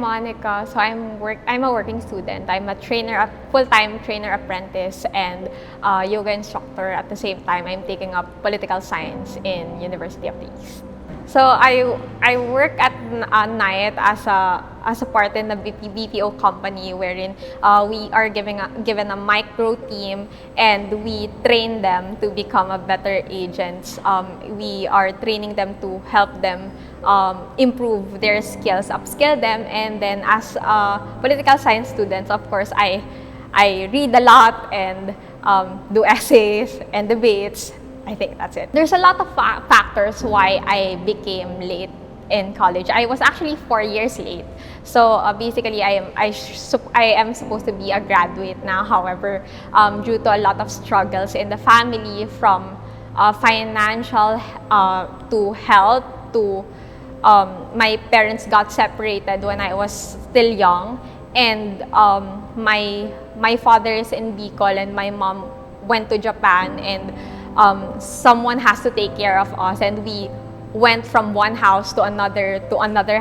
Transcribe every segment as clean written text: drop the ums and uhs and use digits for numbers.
Monica. So I'm a working student. I'm a full-time trainer apprentice and yoga instructor. At the same time, I'm taking up political science in University of the East. So I work at night as a part in the BPO company wherein we are given a micro team and we train them to become a better agents. We are training them to help them improve their skills, upskill them, and then as political science students, of course, I read a lot and do essays and debates. I think that's it. There's a lot of factors why I became late in college. I was actually 4 years late. So basically, I am supposed to be a graduate now. However, due to a lot of struggles in the family, from financial to health to my parents got separated when I was still young, and my father is in Bicol and my mom went to Japan, and someone has to take care of us, and we went from one house to another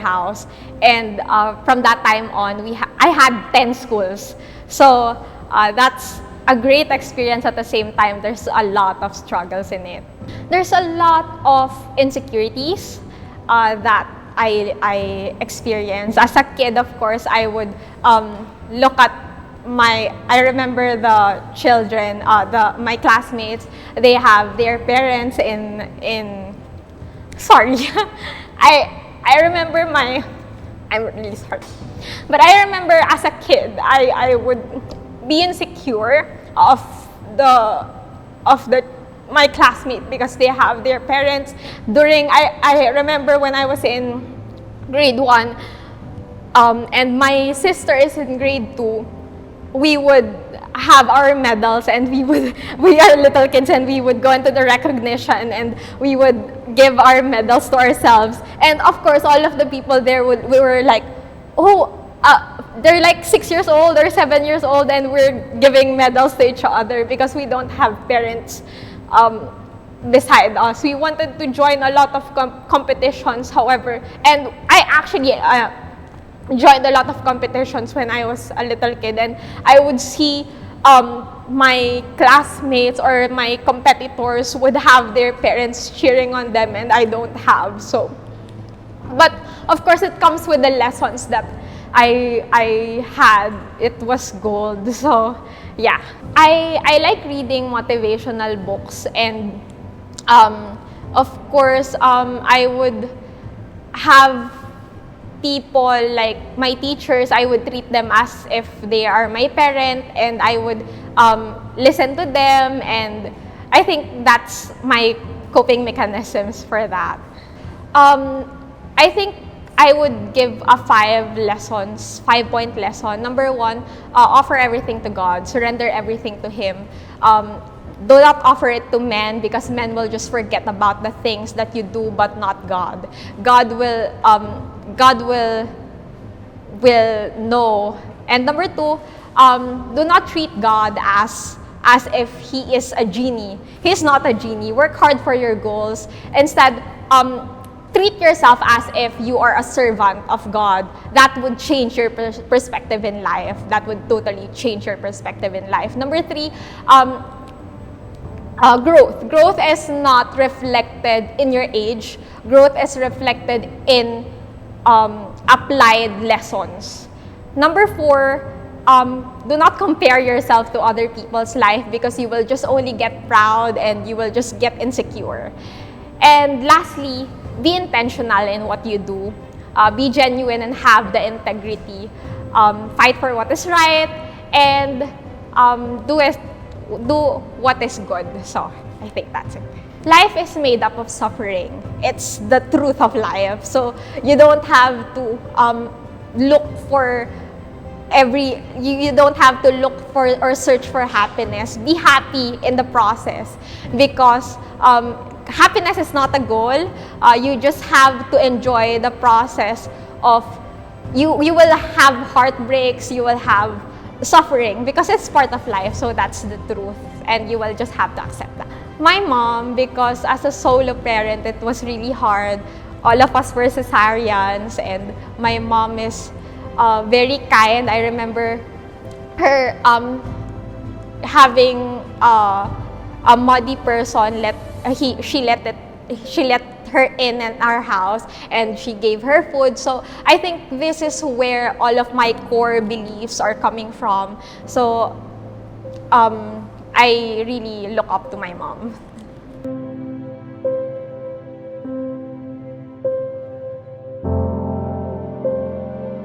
house, and from that time on I had 10 schools. So that's a great experience. At the same time, there's a lot of struggles in it. There's a lot of insecurities that I experienced. As a kid, of course, I would look at I remember the children, my classmates, they have their parents sorry. I remember I'm really sorry. But I remember as a kid, I would be insecure of my classmate because they have their parents. I remember when I was in grade 1, and my sister is in grade 2, we would have our medals, and we are little kids, and we would go into the recognition and we would give our medals to ourselves. And of course, all of the people there we were like, oh, they're like 6 years old or 7 years old, and we're giving medals to each other because we don't have parents beside us. We wanted to join a lot of competitions, however, and I actually joined a lot of competitions when I was a little kid, and I would see my classmates or my competitors would have their parents cheering on them, and I don't have. So, but of course, it comes with the lessons that I had. It was gold. So yeah, I like reading motivational books, and of course, I would have people like my teachers. I would treat them as if they are my parent, and I would listen to them, and I think that's my coping mechanisms for that. I think I would give a 5-point lesson. Number 1, offer everything to God, surrender everything to Him. Do not offer it to men, because men will just forget about the things that you do, but not God. God will know. And number 2, do not treat God as if He is a genie. He's not a genie. Work hard for your goals. Instead, treat yourself as if you are a servant of God. That would change your perspective in life. That would totally change your perspective in life. Number 3, growth. Growth is not reflected in your age. Growth is reflected in applied lessons. Number 4, do not compare yourself to other people's life, because you will just only get proud and you will just get insecure. And lastly, be intentional in what you do. Be genuine and have the integrity. Fight for what is right, and do what is good. So I think that's it. Life is made up of suffering. It's the truth of life. So you don't have to look for you don't have to look for or search for happiness. Be happy in the process, because happiness is not a goal. You just have to enjoy the process of you will have heartbreaks, you will have suffering, because it's part of life. So that's the truth, and you will just have to accept that. My mom, because as a solo parent, it was really hard. All of us were cesareans, and my mom is very kind. I remember her having a muddy person she let her in at our house, and she gave her food. So I think this is where all of my core beliefs are coming from. So I really look up to my mom.